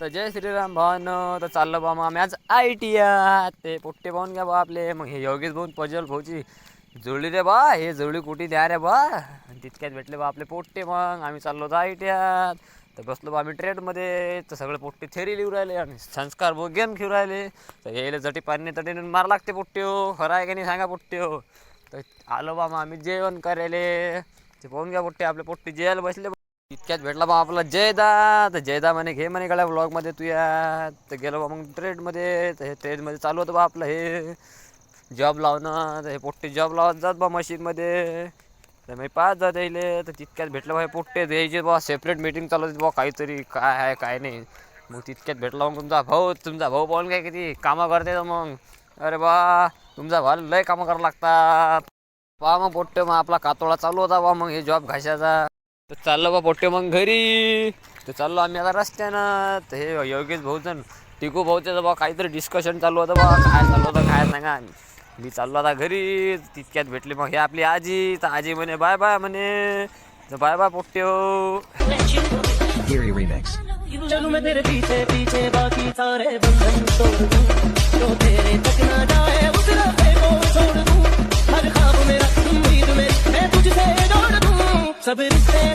तर जय श्रीराम भावानं. तर चाललं बा मग आम्ही आज ITI ते पोट्टे पाहून घ्या बा आपले. मग हे योगेश भाऊन पजल भाऊची जुळली रे बा, हे जुळली कुठे द्या रे बा. आणि तितक्यात भेटले बा आपले पोट्टे. मग आम्ही चाललो होतो ITI. तर बसलो बा आम्ही ट्रेडमध्ये. तर सगळे पोट्टे थेरी लिहू राहिले आणि संस्कार भाऊ गेम खेळू राहिले. तर यायला जटी पाणी तटी मार लागते पोट्टे हो. खरं आहे का नाही सांगा पोट्टे हो. तर आलो बा मग आम्ही जेवण करायले. ते पाहून घ्या पोट्टे, आपले पोट्टे जेवायला बसले. इतक्यात भेटला बा आपला जयदा. तर जयदा म्हणे घे म्हणे गळ्या ब्लॉगमध्ये तू या. तर गेलो बा मग ट्रेडमध्ये. तर हे ट्रेडमध्ये चालू होतं बा आपलं हे जॉब लावणं. तर हे पोट्टे जॉब लावत जात बा मशीनमध्ये. तर मी पाहत जात यायले. तर तितक्यात भेटलं बा हे पोट्टे द्यायचे बा. सेपरेट मीटिंग चालू होती बा काहीतरी, काय आहे काय नाही. मग तितक्यात भेटला मग तुमचा भाऊ पाहून काय किती कामं करते. तर मग अरे बा तुमचा भाऊ लय कामं करावं लागतात बा. मग पोट्टे मग आपला कातोळा चालू होता बा मग हे जॉब घाशाचा. तर चाललो बा पोट्टे मग घरी. तर चाललो आम्ही आता रस्त्यानं. तर हे योगेश भाऊचं टिकू भाऊचं बा काहीतरी डिस्कशन चालू होतं बा. काय चालू होतं काय सांगा. मी चाललो आता घरी. तितक्यात भेटली मग हे आपली आजी. तर आजी म्हणे बाय बाय म्हणे. तर बाय बाय पोट्टे हो. Geary Remix. चलूं मैं तेरे पीछे पीछे बाकी सारे बंधन तोड़ दूं, जो तेरे तक ना